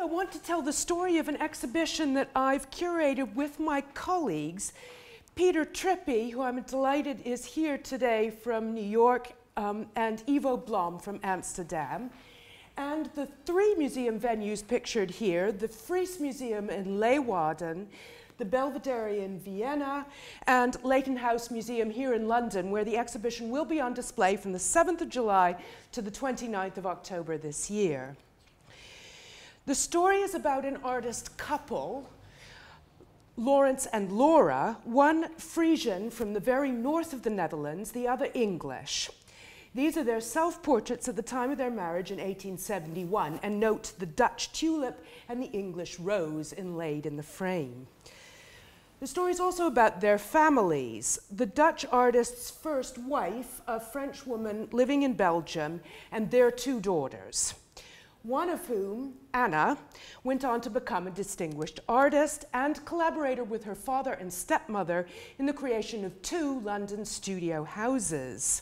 I want to tell the story of an exhibition that I've curated with my colleagues. Peter Trippi, who I'm delighted is here today from New York, and Ivo Blom from Amsterdam. And the three museum venues pictured here, the Fries Museum in Leeuwarden, the Belvedere in Vienna, and Leighton House Museum here in London, where the exhibition will be on display from the 7th of July to the 29th of October this year. The story is about an artist couple, Lawrence and Laura, one Frisian from the very north of the Netherlands, the other English. These are their self-portraits at the time of their marriage in 1871, and note the Dutch tulip and the English rose inlaid in the frame. The story is also about their families. The Dutch artist's first wife, a French woman living in Belgium, and their two daughters, one of whom, Anna, went on to become a distinguished artist and collaborator with her father and stepmother in the creation of two London studio houses.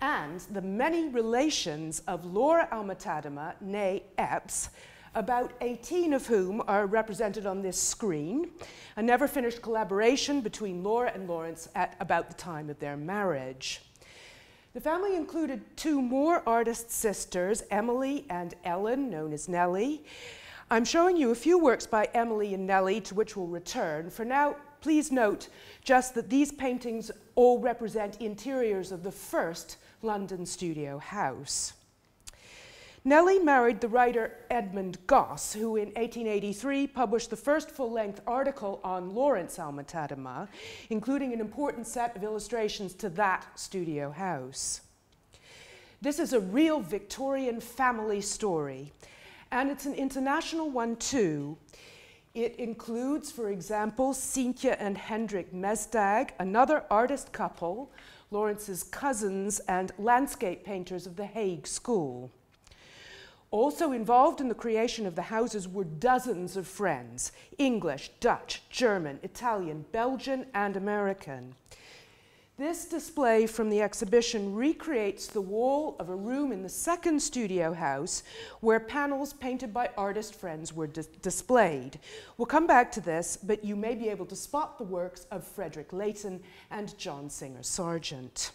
And the many relations of Laura Alma-Tadema, née Epps, about 18 of whom are represented on this screen, a never-finished collaboration between Laura and Lawrence at about the time of their marriage. The family included two more artist sisters, Emily and Ellen, known as Nellie. I'm showing you a few works by Emily and Nellie, to which we'll return. For now, please note just that these paintings all represent interiors of the first London studio house. Nellie married the writer Edmund Goss, who in 1883 published the first full-length article on Lawrence Alma-Tadema, including an important set of illustrations to that studio house. This is a real Victorian family story, and it's an international one too. It includes, for example, Sientje and Hendrik Mesdag, another artist couple, Lawrence's cousins and landscape painters of the Hague School. Also involved in the creation of the houses were dozens of friends, English, Dutch, German, Italian, Belgian, and American. This display from the exhibition recreates the wall of a room in the second studio house where panels painted by artist friends were displayed. We'll come back to this, but you may be able to spot the works of Frederick Leighton and John Singer Sargent.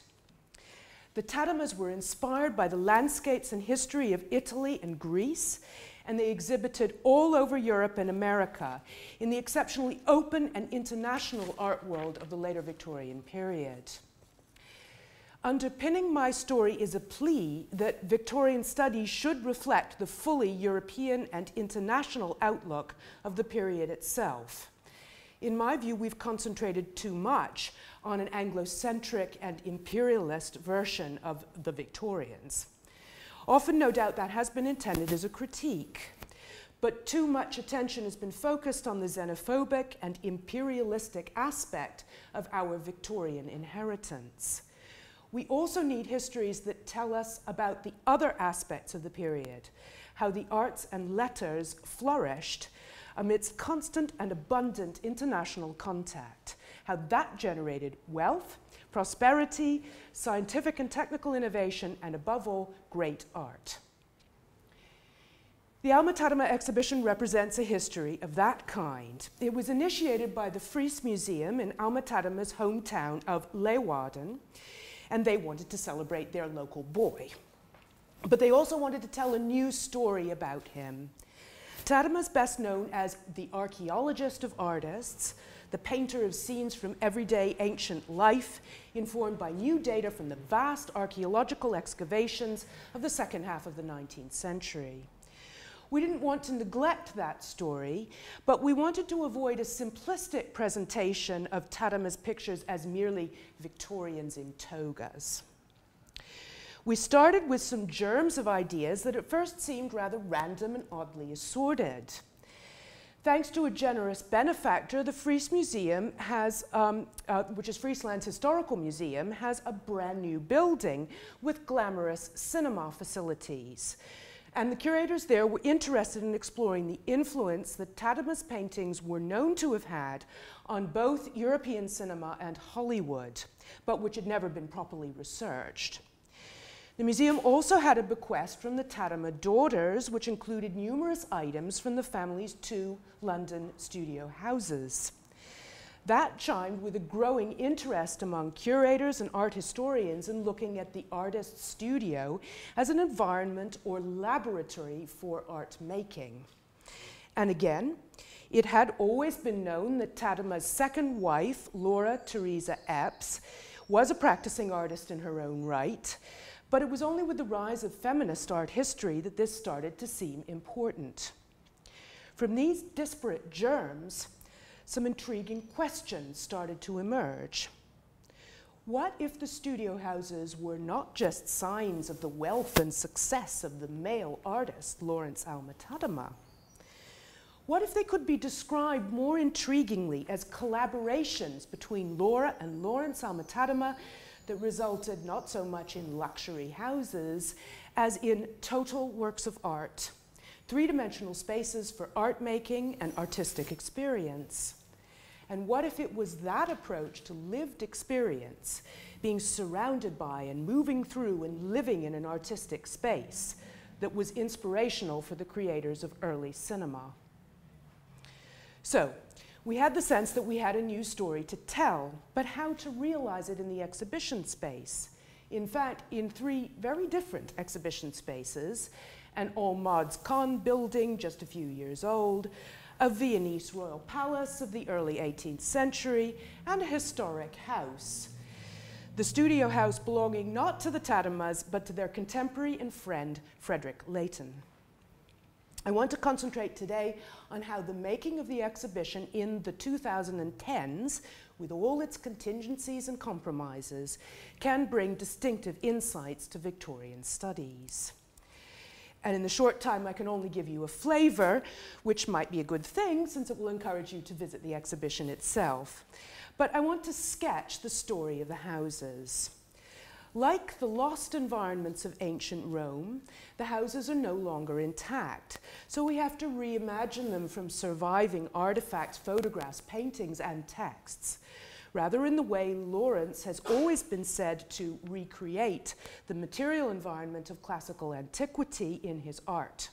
The Tademas were inspired by the landscapes and history of Italy and Greece, and they exhibited all over Europe and America in the exceptionally open and international art world of the later Victorian period. Underpinning my story is a plea that Victorian studies should reflect the fully European and international outlook of the period itself. In my view, we've concentrated too much on an Anglo-centric and imperialist version of the Victorians. Often, no doubt, that has been intended as a critique, but too much attention has been focused on the xenophobic and imperialistic aspect of our Victorian inheritance. We also need histories that tell us about the other aspects of the period, how the arts and letters flourished amidst constant and abundant international contact, how that generated wealth, prosperity, scientific and technical innovation, and above all, great art. The Alma-Tadema exhibition represents a history of that kind. It was initiated by the Fries Museum in Alma-Tadema's hometown of Leeuwarden, and they wanted to celebrate their local boy. But they also wanted to tell a new story about him. Tadema is best known as the archaeologist of artists, the painter of scenes from everyday ancient life, informed by new data from the vast archaeological excavations of the second half of the 19th century. We didn't want to neglect that story, but we wanted to avoid a simplistic presentation of Tadema's pictures as merely Victorians in togas. We started with some germs of ideas that at first seemed rather random and oddly assorted. Thanks to a generous benefactor, the Fries Museum has, which is Friesland's historical museum, has a brand new building with glamorous cinema facilities. And the curators there were interested in exploring the influence that Tadema's paintings were known to have had on both European cinema and Hollywood, but which had never been properly researched. The museum also had a bequest from the Tadema daughters, which included numerous items from the family's 2 London studio houses. That chimed with a growing interest among curators and art historians in looking at the artist's studio as an environment or laboratory for art making. And again, it had always been known that Tadema's second wife, Laura Theresa Epps, was a practicing artist in her own right, but it was only with the rise of feminist art history that this started to seem important. From these disparate germs, some intriguing questions started to emerge. What if the studio houses were not just signs of the wealth and success of the male artist, Lawrence Alma-Tadema? What if they could be described more intriguingly as collaborations between Laura and Lawrence Alma-Tadema that resulted not so much in luxury houses as in total works of art, 3-dimensional spaces for art making and artistic experience? And what if it was that approach to lived experience, being surrounded by and moving through and living in an artistic space, that was inspirational for the creators of early cinema? So, we had the sense that we had a new story to tell, but how to realize it in the exhibition space? In fact, in 3 very different exhibition spaces, an en mods Khan building just a few years old, a Viennese royal palace of the early 18th century, and a historic house. The studio house belonging not to the Tademas, but to their contemporary and friend, Frederick Leighton. I want to concentrate today on how the making of the exhibition in the 2010s, with all its contingencies and compromises, can bring distinctive insights to Victorian studies. And in the short time I can only give you a flavor, which might be a good thing since it will encourage you to visit the exhibition itself. But I want to sketch the story of the houses. Like the lost environments of ancient Rome, the houses are no longer intact, so we have to reimagine them from surviving artifacts, photographs, paintings, and texts, rather in the way Lawrence has always been said to recreate the material environment of classical antiquity in his art.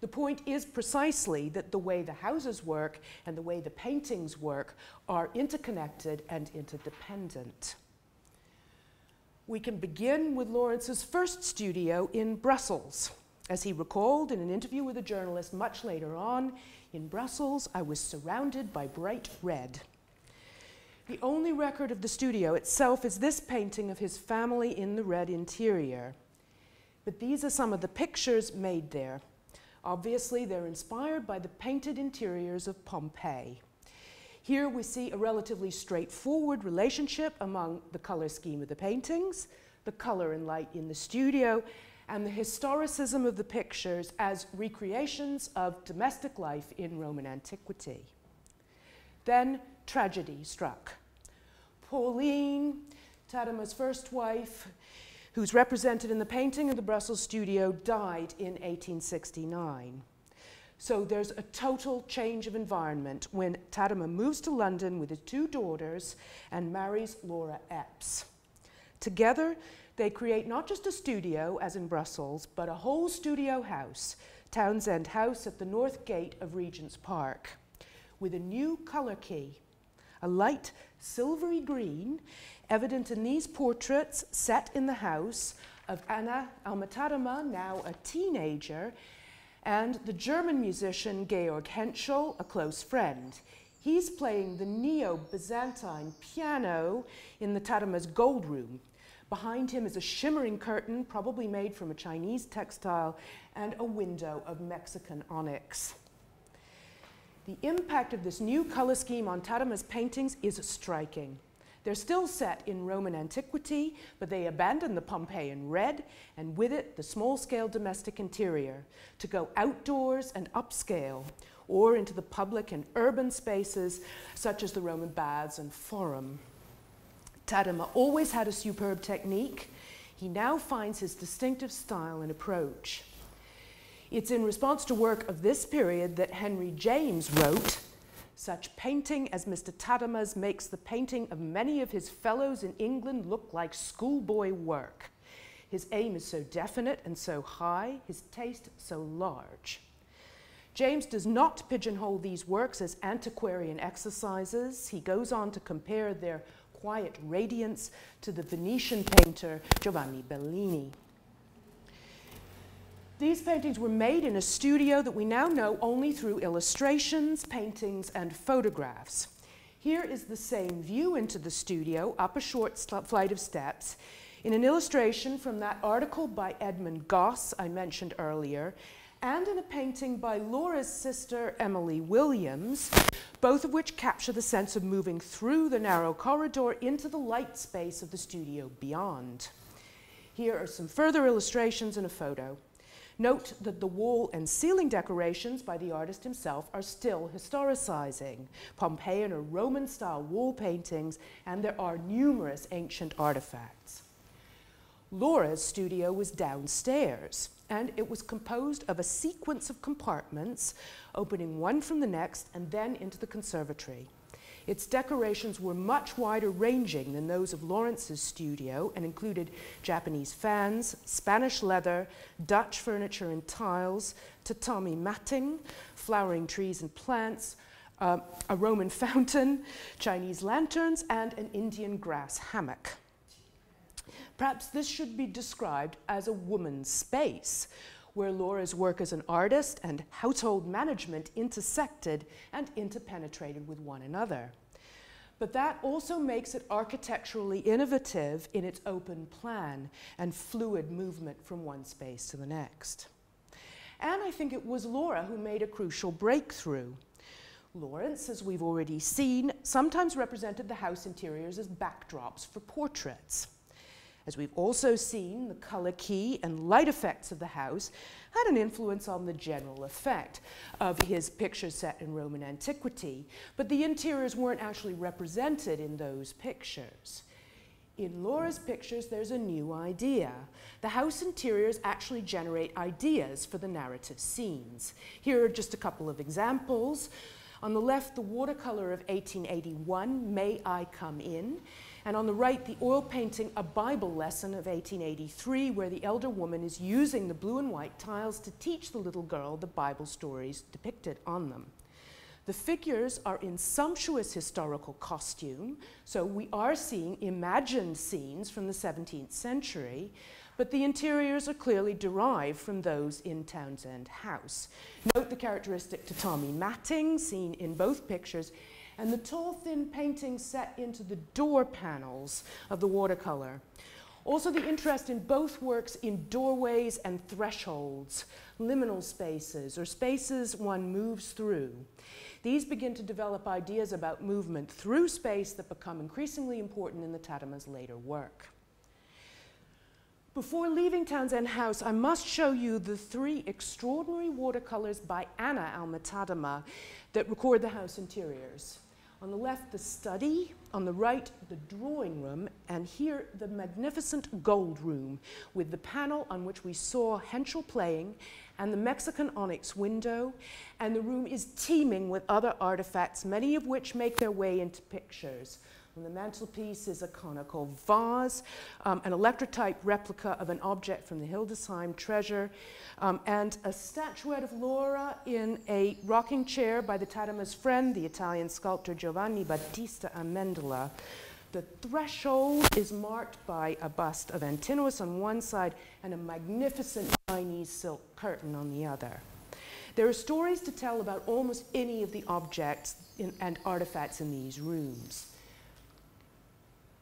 The point is precisely that the way the houses work and the way the paintings work are interconnected and interdependent. We can begin with Lawrence's first studio in Brussels. As he recalled in an interview with a journalist much later on, in Brussels, I was surrounded by bright red. The only record of the studio itself is this painting of his family in the red interior. But these are some of the pictures made there. Obviously, they're inspired by the painted interiors of Pompeii. Here we see a relatively straightforward relationship among the color scheme of the paintings, the color and light in the studio, and the historicism of the pictures as recreations of domestic life in Roman antiquity. Then tragedy struck. Pauline, Tadema's first wife, who's represented in the painting of the Brussels studio, died in 1869. So there's a total change of environment when Tadema moves to London with his 2 daughters and marries Laura Epps. Together, they create not just a studio, as in Brussels, but a whole studio house, Townsend House at the north gate of Regent's Park, with a new color key, a light silvery green, evident in these portraits set in the house of Anna Alma-Tadema, now a teenager, and the German musician Georg Henschel, a close friend. He's playing the Neo-Byzantine piano in the Tadema's gold room. Behind him is a shimmering curtain, probably made from a Chinese textile, and a window of Mexican onyx. The impact of this new color scheme on Tadema's paintings is striking. They're still set in Roman antiquity, but they abandon the Pompeian red, and with it, the small-scale domestic interior, to go outdoors and upscale, or into the public and urban spaces, such as the Roman baths and forum. Tadema always had a superb technique. He now finds his distinctive style and approach. It's in response to work of this period that Henry James wrote, "Such painting as Mr. Tadema's makes the painting of many of his fellows in England look like schoolboy work. His aim is so definite and so high, his taste so large. James does not pigeonhole these works as antiquarian exercises. He goes on to compare their quiet radiance to the Venetian painter Giovanni Bellini. These paintings were made in a studio that we now know only through illustrations, paintings, and photographs. Here is the same view into the studio, up a short flight of steps, in an illustration from that article by Edmund Goss I mentioned earlier, and in a painting by Laura's sister, Emily Williams, both of which capture the sense of moving through the narrow corridor into the light space of the studio beyond. Here are some further illustrations and a photo. Note that the wall and ceiling decorations by the artist himself are still historicizing Pompeian or Roman-style wall paintings, and there are numerous ancient artifacts. Laura's studio was downstairs, and it was composed of a sequence of compartments, opening one from the next and then into the conservatory. Its decorations were much wider ranging than those of Lawrence's studio and included Japanese fans, Spanish leather, Dutch furniture and tiles, tatami matting, flowering trees and plants, a Roman fountain, Chinese lanterns, and an Indian grass hammock. Perhaps this should be described as a woman's space, where Laura's work as an artist and household management intersected and interpenetrated with one another. But that also makes it architecturally innovative in its open plan and fluid movement from one space to the next. And I think it was Laura who made a crucial breakthrough. Lawrence, as we've already seen, sometimes represented the house interiors as backdrops for portraits. As we've also seen, the color key and light effects of the house had an influence on the general effect of his pictures set in Roman antiquity, but the interiors weren't actually represented in those pictures. In Laura's pictures, there's a new idea. The house interiors actually generate ideas for the narrative scenes. Here are just a couple of examples. On the left, the watercolor of 1881, May I Come In? And on the right, the oil painting, A Bible Lesson of 1883, where the elder woman is using the blue and white tiles to teach the little girl the Bible stories depicted on them. The figures are in sumptuous historical costume, so we are seeing imagined scenes from the 17th century, but the interiors are clearly derived from those in Townsend House. Note the characteristic tatami matting seen in both pictures, and the tall, thin paintings set into the door panels of the watercolor. Also the interest in both works in doorways and thresholds, liminal spaces, or spaces one moves through. These begin to develop ideas about movement through space that become increasingly important in the Tadema's later work. Before leaving Townsend House, I must show you the three extraordinary watercolors by Anna Alma-Tadema that record the house interiors. On the left, the study, on the right, the drawing room, and here, the magnificent gold room with the panel on which we saw Henschel playing and the Mexican onyx window, and the room is teeming with other artifacts, many of which make their way into pictures. On the mantelpiece is a conical vase, an electrotype replica of an object from the Hildesheim treasure, and a statuette of Laura in a rocking chair by the Tadema's friend, the Italian sculptor Giovanni Battista Amendola. The threshold is marked by a bust of Antinous on one side and a magnificent Chinese silk curtain on the other. There are stories to tell about almost any of the objects and artifacts in these rooms.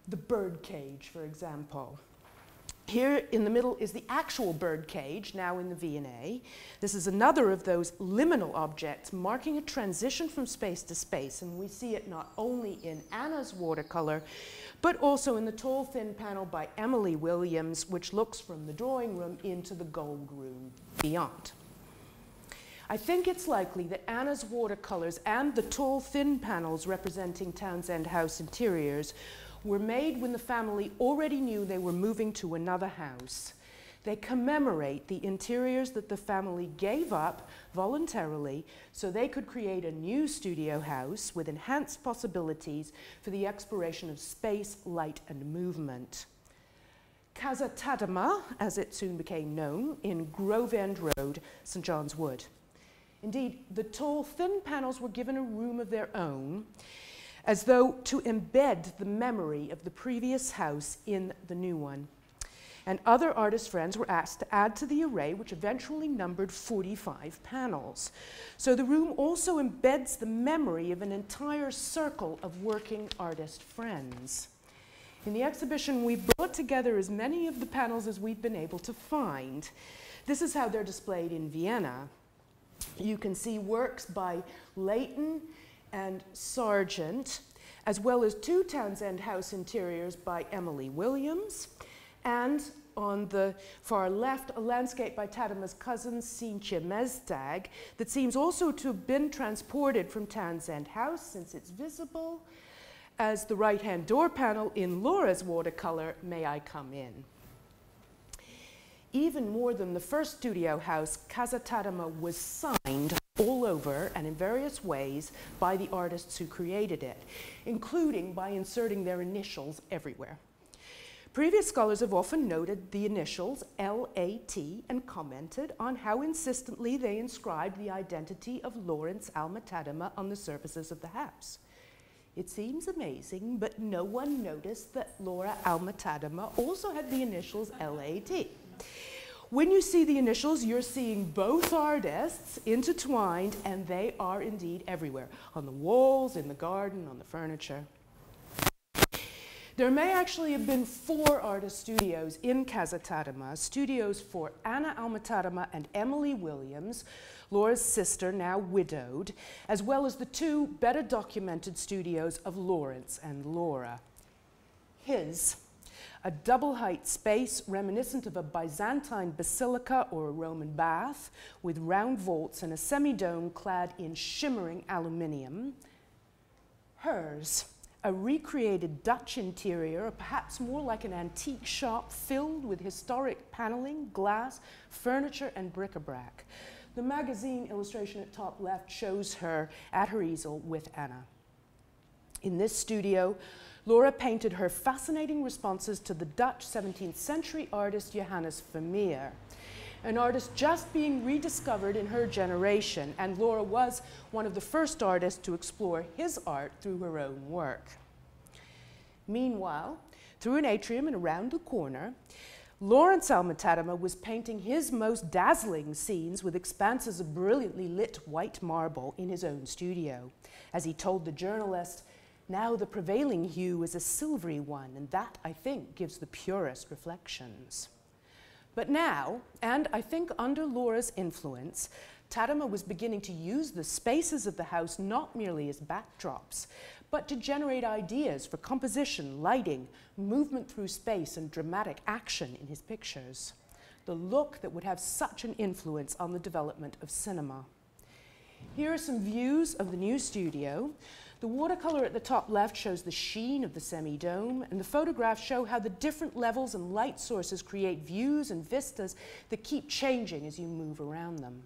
The bird cage, for example. Here in the middle is the actual bird cage, now in the V&A. This is another of those liminal objects marking a transition from space to space, and we see it not only in Anna's watercolor, but also in the tall, thin panel by Emily Williams, which looks from the drawing room into the gold room beyond. I think it's likely that Anna's watercolors and the tall, thin panels representing Townsend House interiors were made when the family already knew they were moving to another house. They commemorate the interiors that the family gave up voluntarily so they could create a new studio house with enhanced possibilities for the exploration of space, light, and movement. Alma-Tadema, as it soon became known, in Grove End Road, St John's Wood. Indeed, the tall, thin panels were given a room of their own, as though to embed the memory of the previous house in the new one. And other artist friends were asked to add to the array, which eventually numbered 45 panels. So the room also embeds the memory of an entire circle of working artist friends. In the exhibition, we brought together as many of the panels as we've been able to find. This is how they're displayed in Vienna. You can see works by Leighton and Sargent, as well as two Townsend House interiors by Emily Williams, and on the far left, a landscape by Tadema's cousin, Sintje Mesdag, that seems also to have been transported from Townsend House, since it's visible as the right-hand door panel in Laura's watercolor, May I Come In. Even more than the first studio house, Alma-Tadema was signed all over and in various ways by the artists who created it, including by inserting their initials everywhere. Previous scholars have often noted the initials LAT and commented on how insistently they inscribed the identity of Lawrence Alma-Tadema on the surfaces of the house. It seems amazing, but no one noticed that Laura Alma-Tadema also had the initials LAT. When you see the initials, you're seeing both artists intertwined, and they are indeed everywhere, on the walls, in the garden, on the furniture. There may actually have been 4 artist studios in Alma-Tadema, studios for Anna Alma-Tadema and Emily Williams, Laura's sister, now widowed, as well as the 2 better documented studios of Lawrence and Laura. His, a double-height space reminiscent of a Byzantine basilica or a Roman bath, with round vaults and a semi-dome clad in shimmering aluminium. Hers, a recreated Dutch interior, or perhaps more like an antique shop filled with historic paneling, glass, furniture, and bric-a-brac. The magazine illustration at top left shows her at her easel with Anna. In this studio, Laura painted her fascinating responses to the Dutch 17th century artist Johannes Vermeer, an artist just being rediscovered in her generation, and Laura was one of the first artists to explore his art through her own work. Meanwhile, through an atrium and around the corner, Lawrence Alma-Tadema was painting his most dazzling scenes with expanses of brilliantly lit white marble in his own studio. As he told the journalist, "Now the prevailing hue is a silvery one, and that, I think, gives the purest reflections." But now, and I think under Laura's influence, Tadema was beginning to use the spaces of the house not merely as backdrops, but to generate ideas for composition, lighting, movement through space, and dramatic action in his pictures. The look that would have such an influence on the development of cinema. Here are some views of the new studio. The watercolor at the top left shows the sheen of the semi-dome, and the photographs show how the different levels and light sources create views and vistas that keep changing as you move around them.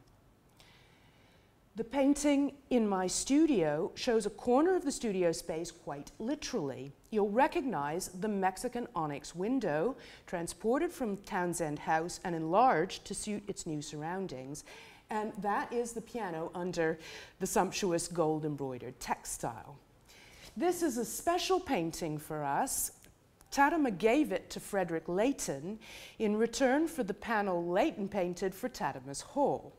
The painting in my studio shows a corner of the studio space quite literally. You'll recognize the Mexican onyx window, transported from Townsend House and enlarged to suit its new surroundings. And that is the piano under the sumptuous gold embroidered textile. This is a special painting for us. Tadema gave it to Frederick Leighton in return for the panel Leighton painted for Tadema's Hall.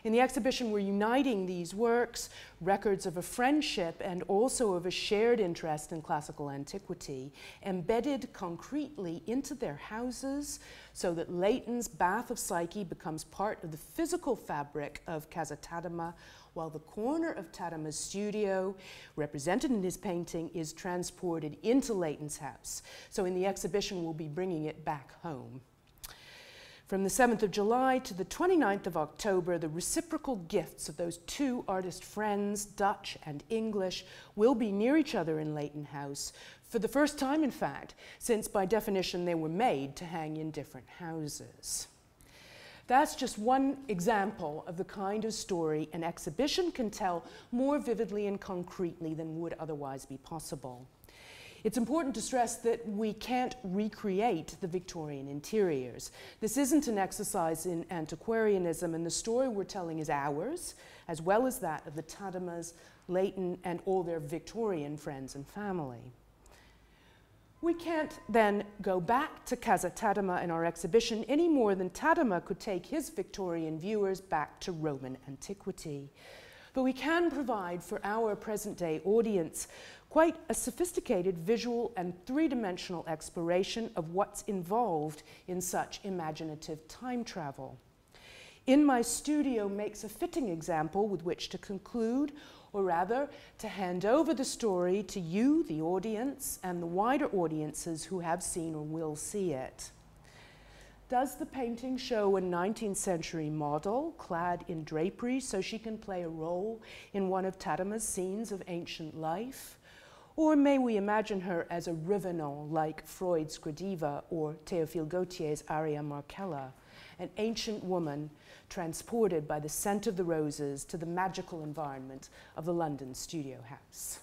In the exhibition, we're uniting these works, records of a friendship and also of a shared interest in classical antiquity, embedded concretely into their houses so that Leighton's Bath of Psyche becomes part of the physical fabric of Alma-Tadema, while the corner of Tadema's studio, represented in his painting, is transported into Leighton's house. So in the exhibition, we'll be bringing it back home. From the 7th of July to the 29th of October, the reciprocal gifts of those 2 artist friends, Dutch and English, will be near each other in Leighton House, for the first time, in fact, since by definition they were made to hang in different houses. That's just one example of the kind of story an exhibition can tell more vividly and concretely than would otherwise be possible. It's important to stress that we can't recreate the Victorian interiors. This isn't an exercise in antiquarianism, and the story we're telling is ours, as well as that of the Tademas, Leighton, and all their Victorian friends and family. We can't then go back to Casa Tadema in our exhibition any more than Tadema could take his Victorian viewers back to Roman antiquity. But we can provide for our present-day audience quite a sophisticated visual and three-dimensional exploration of what's involved in such imaginative time travel. In My Studio makes a fitting example with which to conclude, or rather, to hand over the story to you, the audience, and the wider audiences who have seen or will see it. Does the painting show a 19th century model clad in drapery so she can play a role in one of Tadema's scenes of ancient life? Or may we imagine her as a revenant like Freud's Gradiva or Théophile Gautier's Aria Marcella, an ancient woman transported by the scent of the roses to the magical environment of the London studio house?